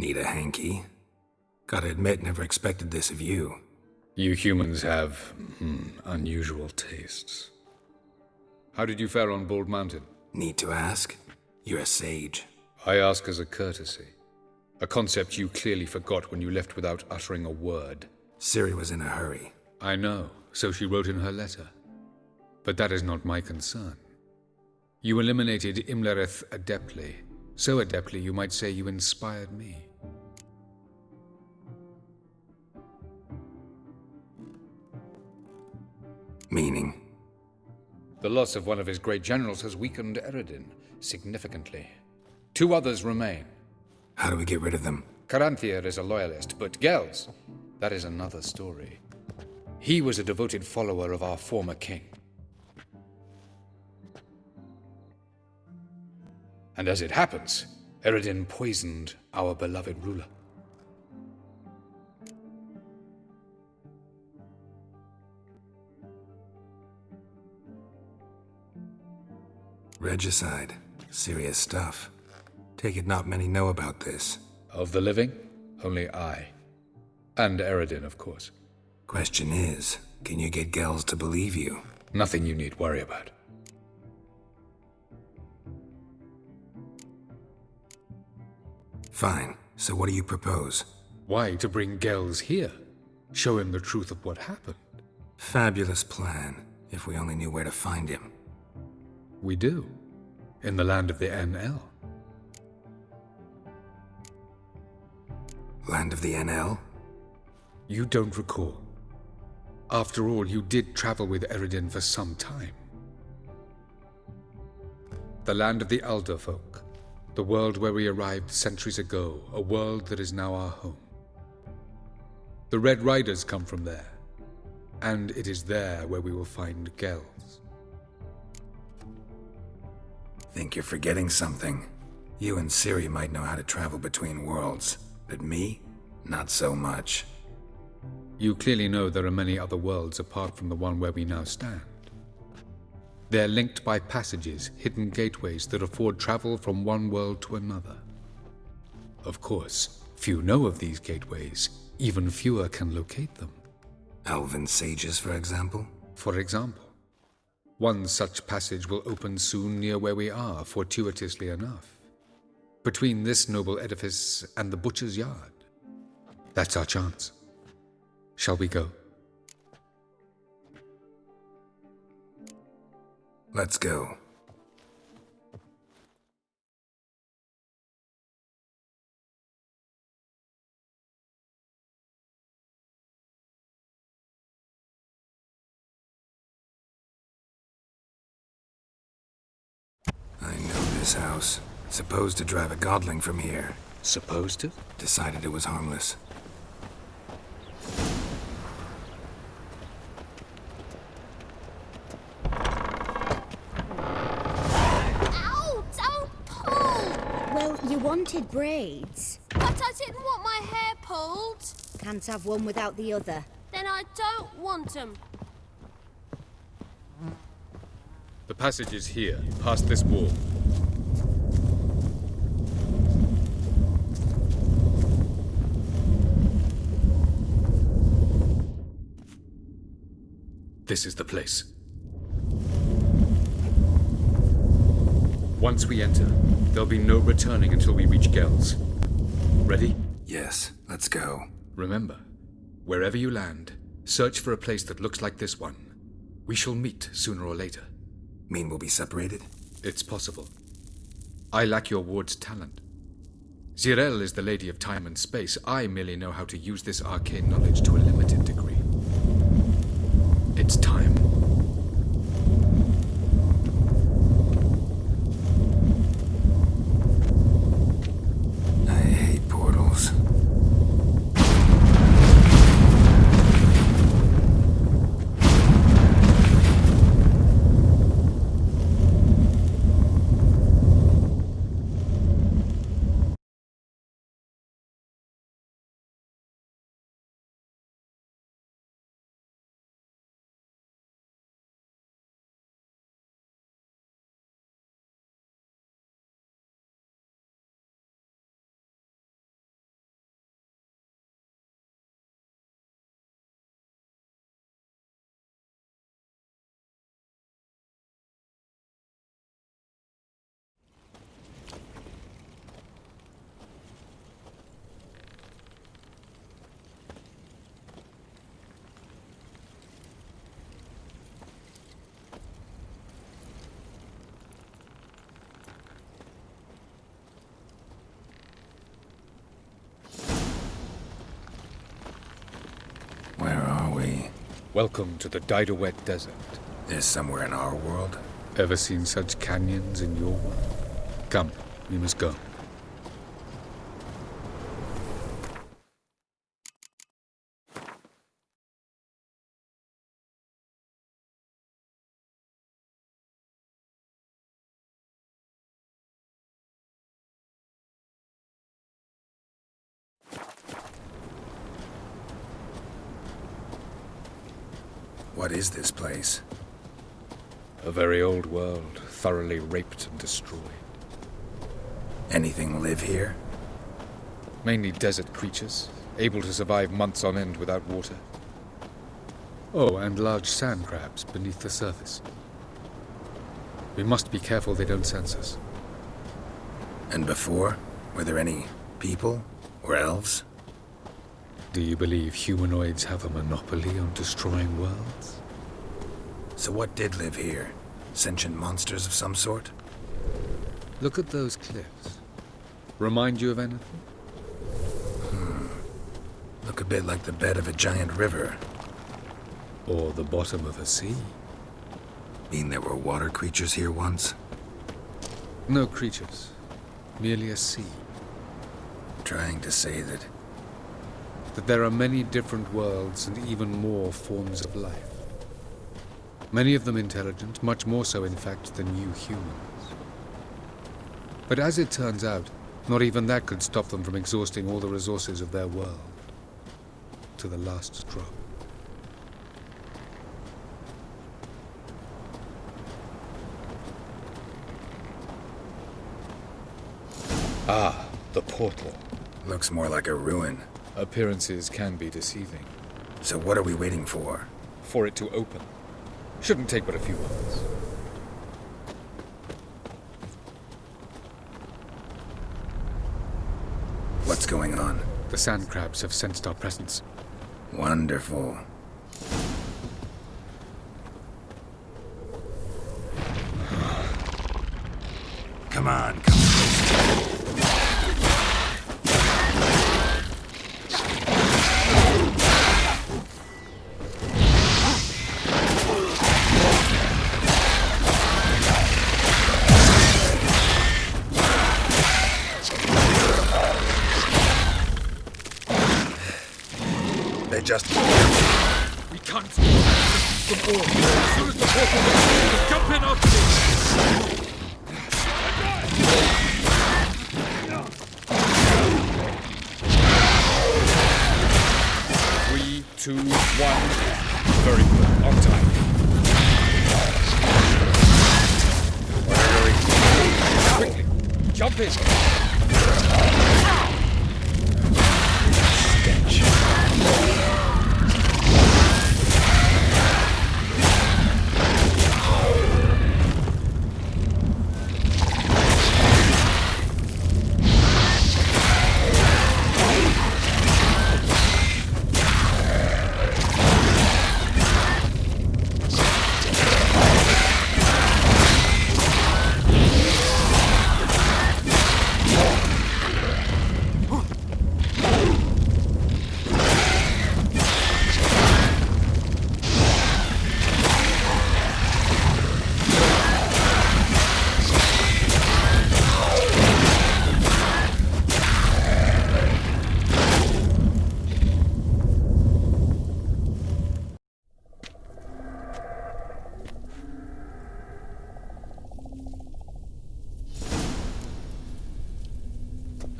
Need a hanky? Gotta admit, never expected this of you. You humans have unusual tastes. How did you fare on Bald Mountain? Need to ask? You're a sage. I ask as a courtesy. A concept you clearly forgot when you left without uttering a word. Ciri was in a hurry. I know, so she wrote in her letter. But that is not my concern. You eliminated Imlerith adeptly. So adeptly you might say you inspired me. Meaning? The loss of one of his great generals has weakened Eredin significantly. 2 others remain. How do we get rid of them? Caranthir is a loyalist, but Gels, that is another story. He was a devoted follower of our former king. And as it happens, Eredin poisoned our beloved ruler. Regicide. Serious stuff. Take it not many know about this. Of the living, only I. And Eredin, of course. Question is, can you get Gels to believe you? Nothing you need worry about. Fine. So what do you propose? Why to bring Gels here? Show him the truth of what happened. Fabulous plan, if we only knew where to find him. We do. In the land of the NL. Land of the NL? You don't recall. After all, you did travel with Eredin for some time. The land of the Elder folk. The world where we arrived centuries ago. A world that is now our home. The Red Riders come from there. And it is there where we will find Gels. Think you're forgetting something. You and Ciri might know how to travel between worlds, but me? Not so much. You clearly know there are many other worlds apart from the one where we now stand. They're linked by passages, hidden gateways that afford travel from one world to another. Of course, few know of these gateways. Even fewer can locate them. Elven sages, for example? For example. One such passage will open soon near where we are, fortuitously enough. Between this noble edifice and the butcher's yard. That's our chance. Shall we go? Let's go. I know this house. Supposed to drive a godling from here. Supposed to? Decided it was harmless. Ow! Don't pull! Well, you wanted braids. But I didn't want my hair pulled. Can't have one without the other. Then I don't want them. The passage is here, past this wall. This is the place. Once we enter, there'll be no returning until we reach Gels. Ready? Yes, let's go. Remember, wherever you land, search for a place that looks like this one. We shall meet sooner or later. Mean we'll be separated? It's possible. I lack your ward's talent. Zirel is the lady of time and space. I merely know how to use this arcane knowledge to a limited degree. It's time. Welcome to the Diderwet Desert. Is somewhere in our world? Ever seen such canyons in your world? Come, we must go. What is this place? A very old world, thoroughly raped and destroyed. Anything live here? Mainly desert creatures, able to survive months on end without water. Oh, and large sand crabs beneath the surface. We must be careful they don't sense us. And before? Were there any people? Or elves? Do you believe humanoids have a monopoly on destroying worlds? So what did live here? Sentient monsters of some sort? Look at those cliffs. Remind you of anything? Look a bit like the bed of a giant river. Or the bottom of a sea? Mean there were water creatures here once? No creatures. Merely a sea. Trying to say that There are many different worlds and even more forms of life. Many of them intelligent, much more so in fact than you humans. But as it turns out, not even that could stop them from exhausting all the resources of their world. To the last drop. Ah, the portal. looks more like a ruin. Appearances can be deceiving. So what are we waiting for? For it to open. Shouldn't take but a few moments. What's going on? The sand crabs have sensed our presence. Wonderful. Come on, come on. They just... We can't stop them all. As soon as the portal opens, jump in after me. 3, 2, 1. Very good. On time. Quickly, jump in.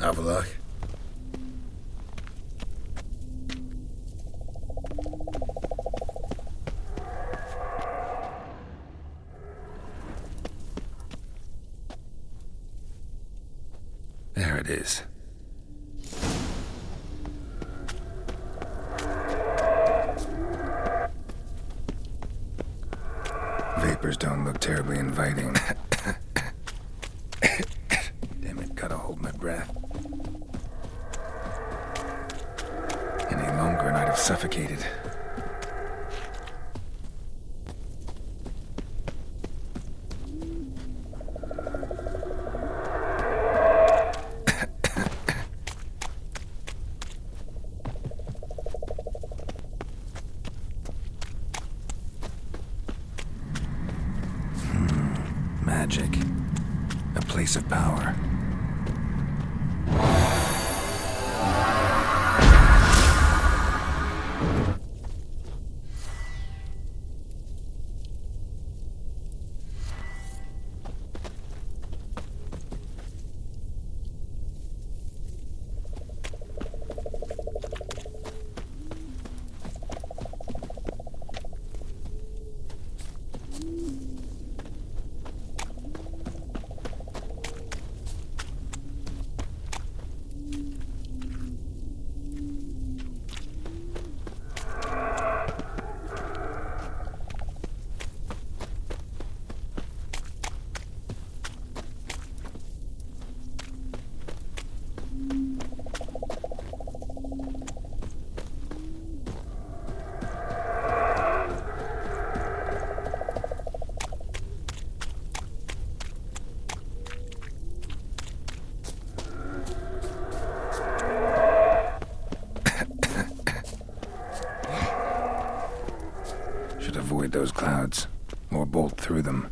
Have a look. There it is. Vapors don't look terribly inviting. Damn it, gotta hold my breath. Any longer and I'd have suffocated. magic. A place of power. Should avoid those clouds, or bolt through them.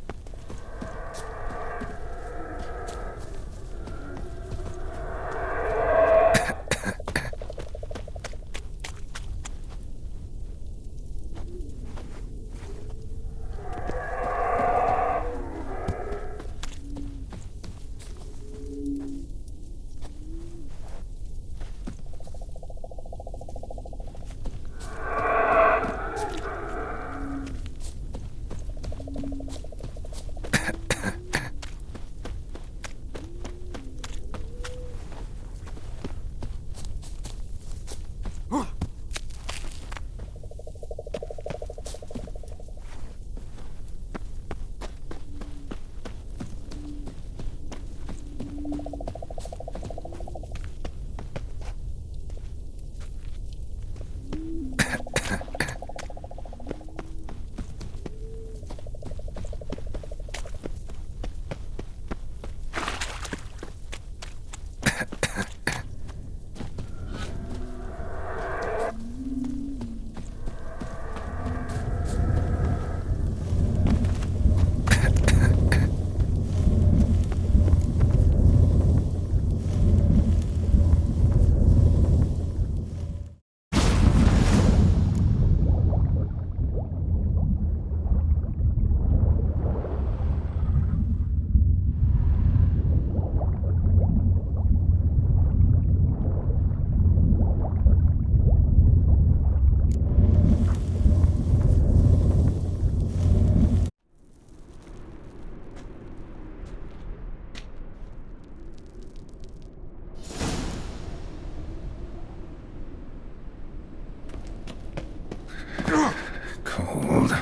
Cold.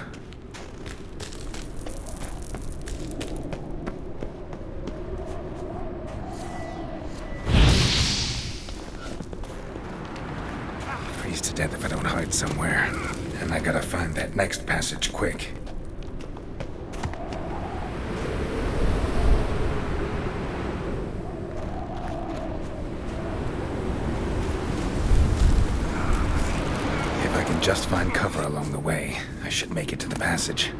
Freeze to death if I don't hide somewhere. And I gotta find that next passage quick. If I can just find cover along the way, I should make it to the passage.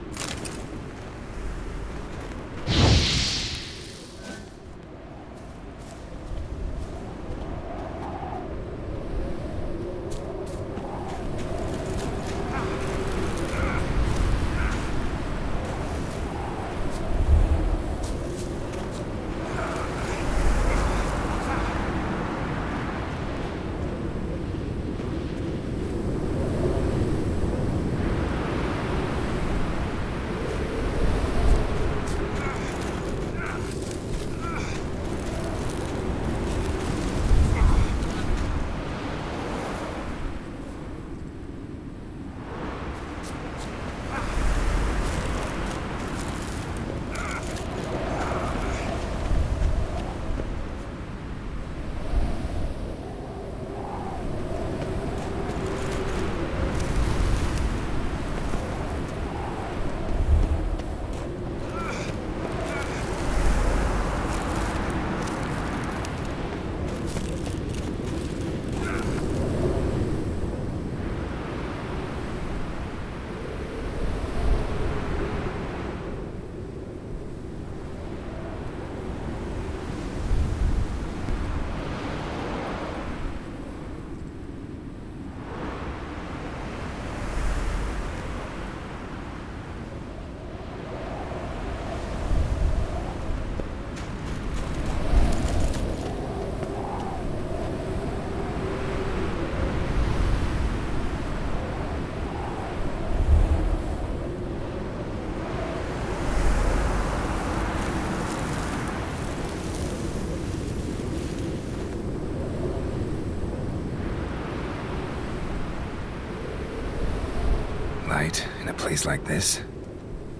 Light in a place like this?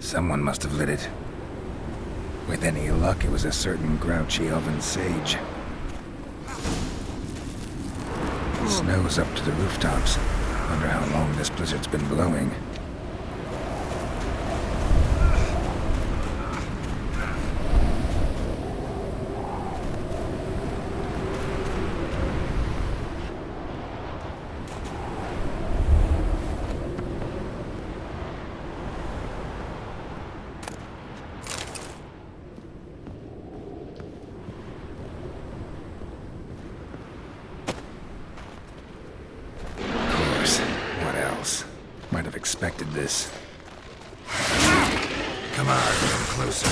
Someone must have lit it. With any luck, it was a certain grouchy oven sage. The snow's up to the rooftops. Wonder how long this blizzard's been blowing. Might have expected this. Come on, come closer.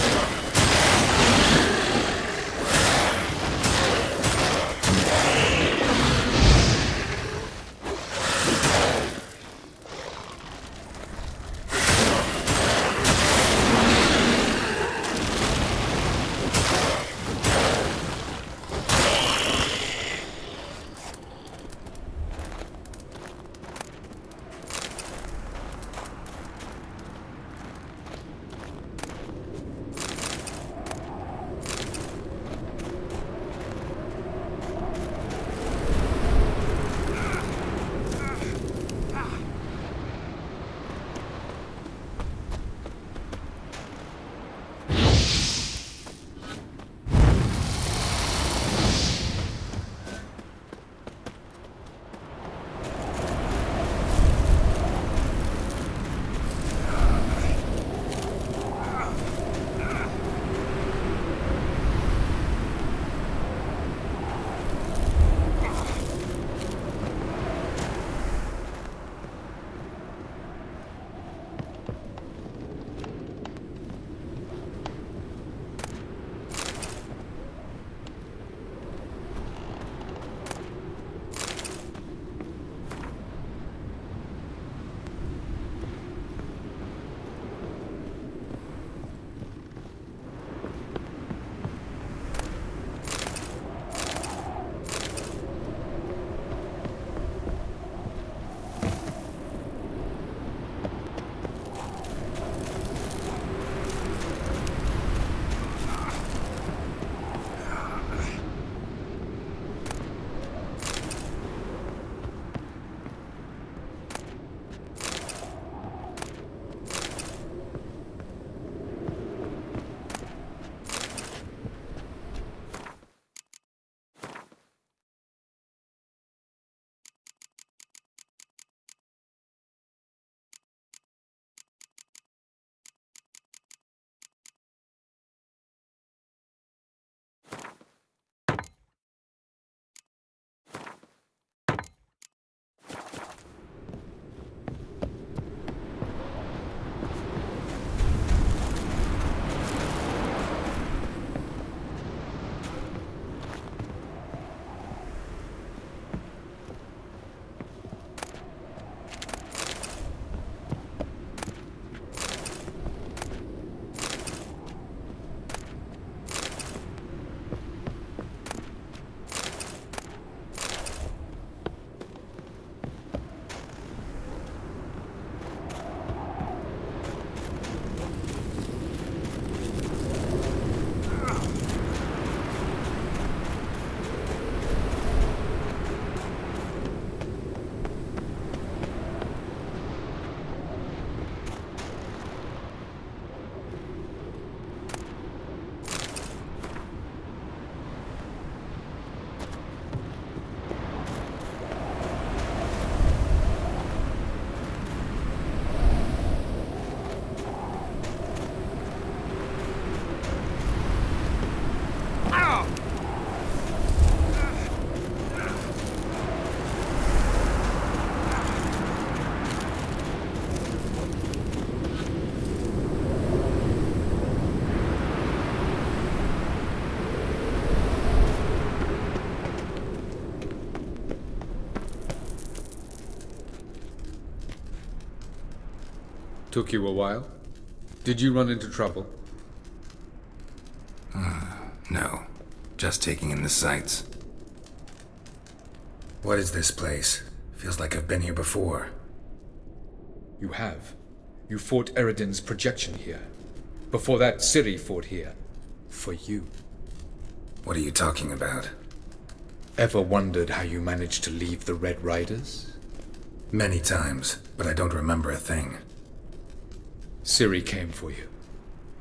Took you a while? Did you run into trouble? No. Just taking in the sights. What is this place? Feels like I've been here before. You have. You fought Eredin's projection here. Before that, Ciri fought here. For you. What are you talking about? Ever wondered how you managed to leave the Red Riders? Many times, but I don't remember a thing. Ciri came for you.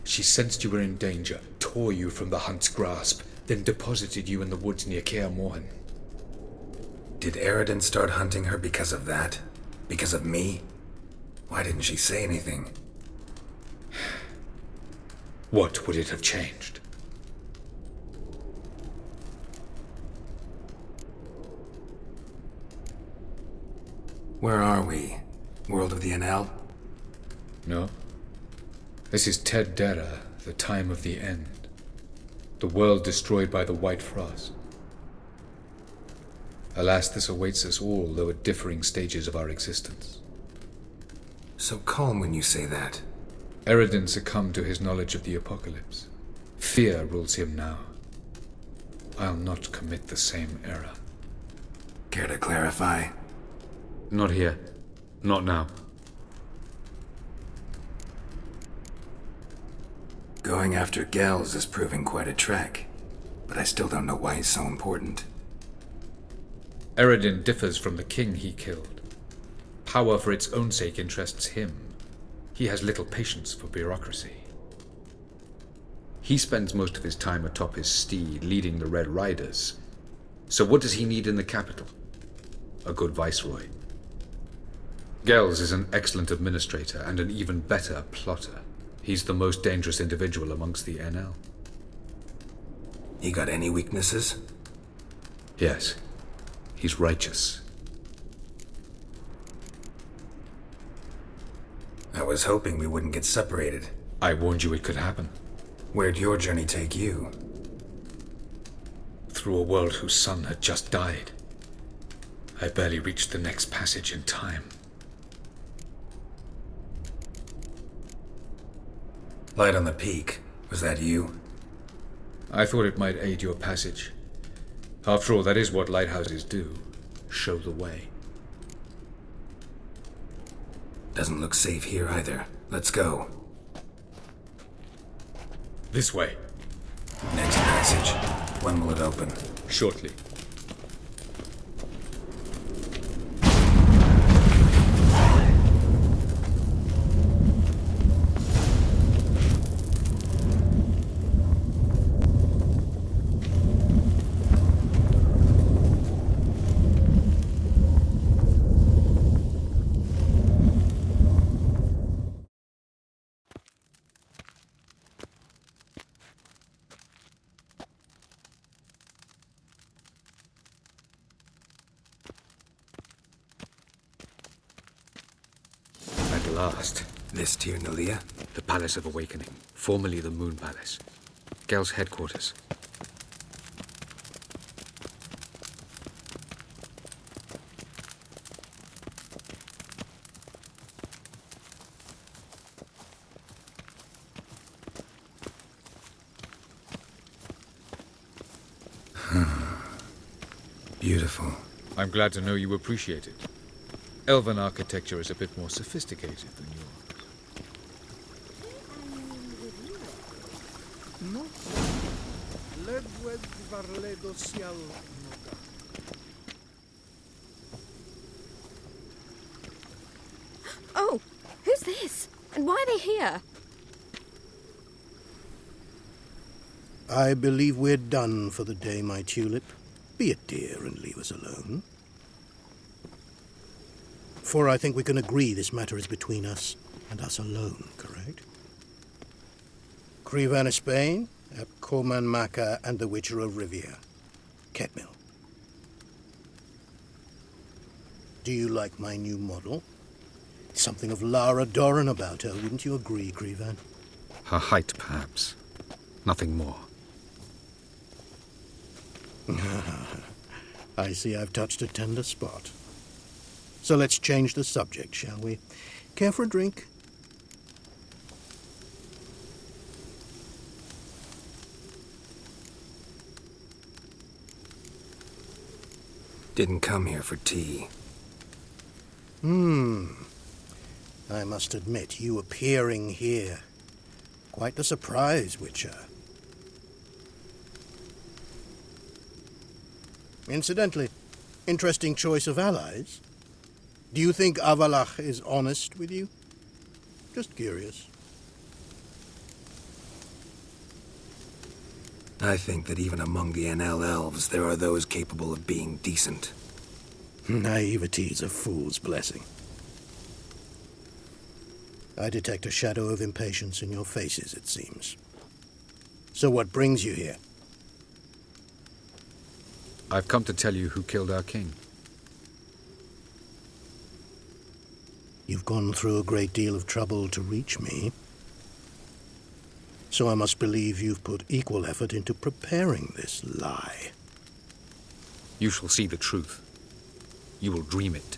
She sensed you were in danger, tore you from the Hunt's grasp, then deposited you in the woods near Kaer Morhen. Did Eredin start hunting her because of that? Because of me? Why didn't she say anything? What would it have changed? Where are we? World of the NL? No. This is Ted Dera, the time of the end. The world destroyed by the White Frost. Alas, this awaits us all, though at differing stages of our existence. So calm when you say that. Eredin succumbed to his knowledge of the apocalypse. Fear rules him now. I'll not commit the same error. Care to clarify? Not here. Not now. Going after Gels is proving quite a trek, but I still don't know why he's so important. Eredin differs from the king he killed. Power for its own sake interests him. He has little patience for bureaucracy. He spends most of his time atop his steed, leading the Red Riders. So what does he need in the capital? A good viceroy. Gels is an excellent administrator and an even better plotter. He's the most dangerous individual amongst the NL. He got any weaknesses? Yes. He's righteous. I was hoping we wouldn't get separated. I warned you it could happen. Where'd your journey take you? Through a world whose sun had just died. I barely reached the next passage in time. Light on the peak. Was that you? I thought it might aid your passage. After all, that is what lighthouses do. Show the way. Doesn't look safe here either. Let's go. This way. Next passage. When will it open? Shortly. At last. This Tir Nalia? The Palace of Awakening, formerly the Moon Palace. Gel's headquarters. Beautiful. I'm glad to know you appreciate it. Elven architecture is a bit more sophisticated than yours. Oh, who's this? And why are they here? I believe we're done for the day, my tulip. Be a dear and leave us alone. For I think we can agree this matter is between us and us alone, correct? Crevan of Spain, Ap Corman Maca, and the Witcher of Rivia. Ketmill. Do you like my new model? Something of Lara Doran about her, wouldn't you agree, Crevan? Her height, perhaps. Nothing more. I see I've touched a tender spot. So let's change the subject, shall we? Care for a drink? Didn't come here for tea. I must admit, you appearing here, quite a surprise, Witcher. Incidentally, interesting choice of allies. Do you think Avalach is honest with you? Just curious. I think that even among the NL elves, there are those capable of being decent. Naivety is a fool's blessing. I detect a shadow of impatience in your faces, it seems. So what brings you here? I've come to tell you who killed our king. You've gone through a great deal of trouble to reach me. So I must believe you've put equal effort into preparing this lie. You shall see the truth. You will dream it.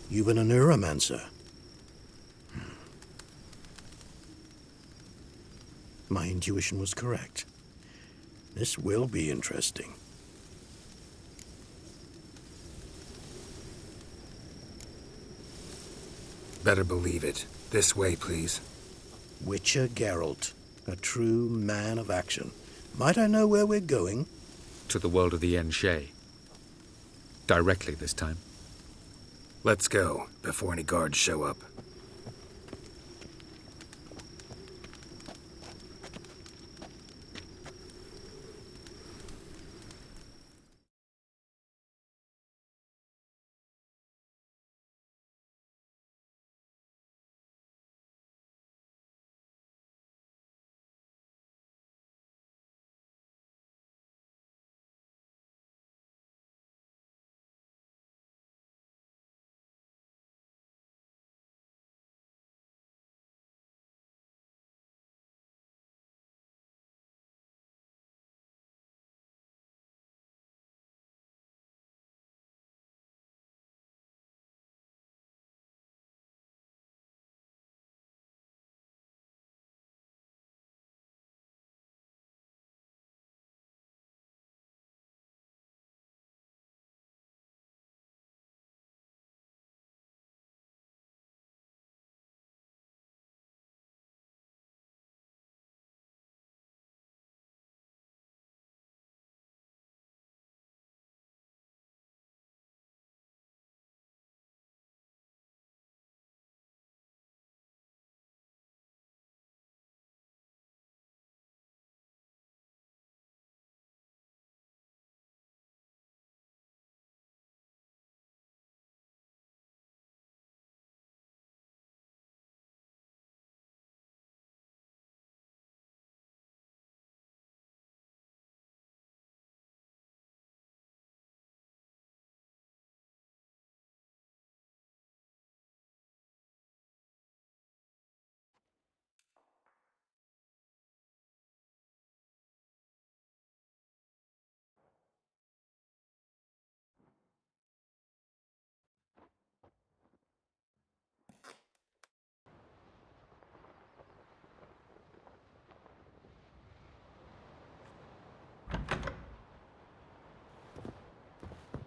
You've been a neuromancer. My intuition was correct. This will be interesting. Better believe it. This way, please. Witcher Geralt, a true man of action. Might I know where we're going? To the world of the Enshe. Directly this time. Let's go, before any guards show up.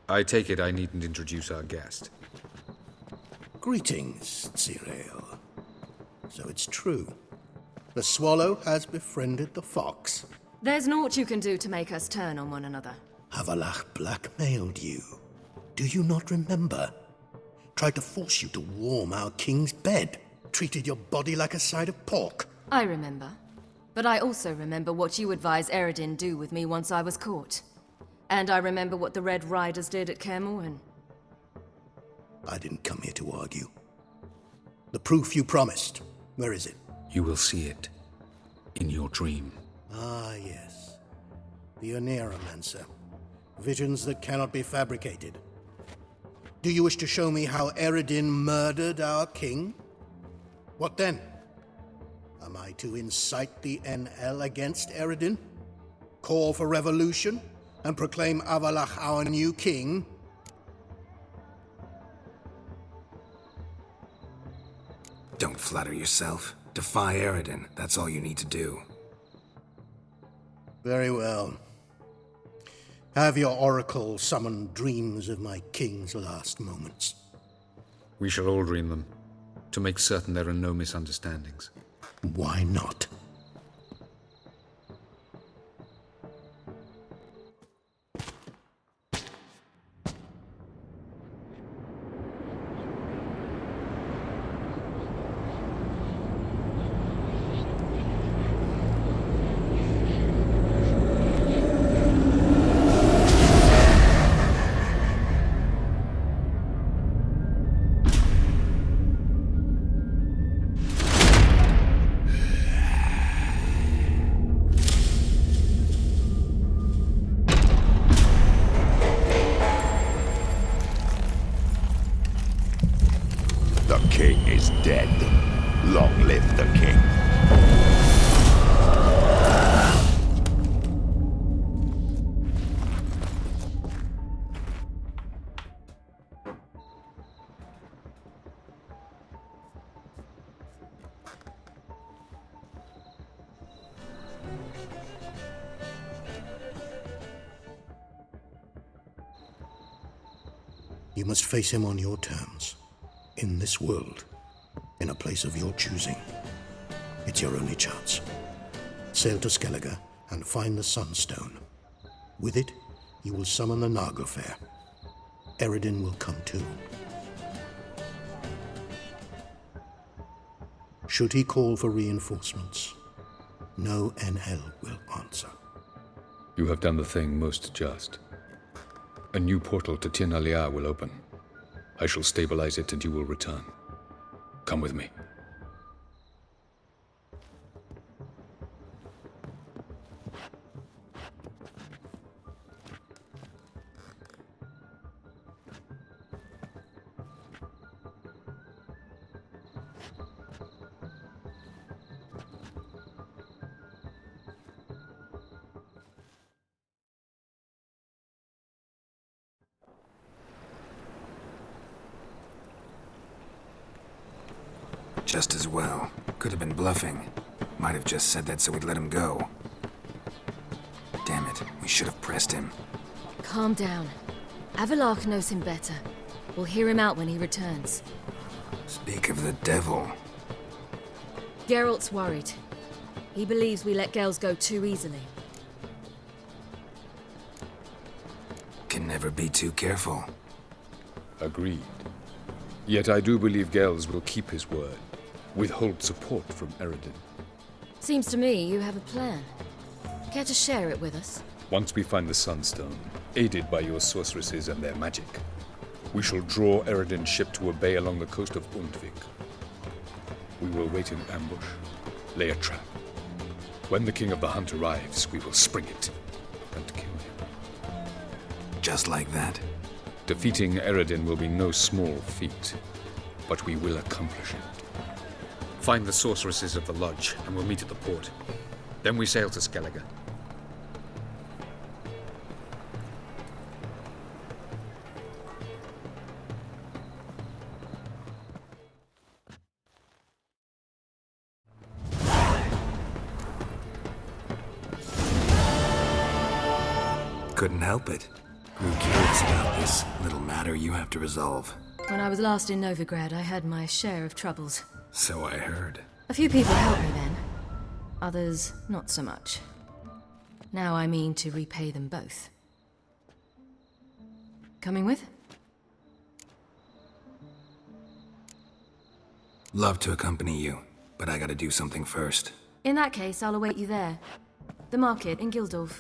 I take it I needn't introduce our guest. Greetings, Cyril. So it's true. The swallow has befriended the fox. There's naught you can do to make us turn on one another. Avalach blackmailed you. Do you not remember? Tried to force you to warm our king's bed. Treated your body like a side of pork. I remember. But I also remember what you advised Eredin do with me once I was caught. And I remember what the Red Riders did at Kaer Morhen. I didn't come here to argue. The proof you promised, where is it? You will see it in your dream. Ah, yes. The Oneiromancer. Visions that cannot be fabricated. Do you wish to show me how Eredin murdered our king? What then? Am I to incite the NL against Eredin? Call for revolution? And proclaim Avalach our new king? Don't flatter yourself. Defy Eredin. That's all you need to do. Very well. Have your oracle summon dreams of my king's last moments. We shall all dream them. to make certain there are no misunderstandings. Why not? The king is dead. Long live the king. You must face him on your terms. In this world, in a place of your choosing. It's your only chance. Sail to Skellige and find the Sunstone. With it, you will summon the Nagelfair. Eredin will come too. Should he call for reinforcements, no NL will answer. You have done the thing most just. A new portal to Tirnalia will open. I shall stabilize it and you will return. Come with me. Just as well. Could have been bluffing. Might have just said that so we'd let him go. Damn it, we should have pressed him. Calm down. Avalok knows him better. We'll hear him out when he returns. Speak of the devil. Geralt's worried. He believes we let girls go too easily. Can never be too careful. Agreed. Yet I do believe Gels will keep his word. Withhold support from Eredin. Seems to me you have a plan. Care to share it with us? Once we find the Sunstone, aided by your sorceresses and their magic, we shall draw Eredin's ship to a bay along the coast of Undvik. We will wait in ambush, lay a trap. When the King of the Hunt arrives, we will spring it and kill him. Just like that. Defeating Eredin will be no small feat, but we will accomplish it. Find the sorceresses of the lodge, and we'll meet at the port. Then we sail to Skellige. Couldn't help it. Grew curious about this little matter you have to resolve. When I was last in Novigrad, I had my share of troubles. So I heard. A few people helped me then. Others, not so much. Now I mean to repay them both. Coming with? Love to accompany you, but I gotta do something first. In that case, I'll await you there. The market in Gildorf.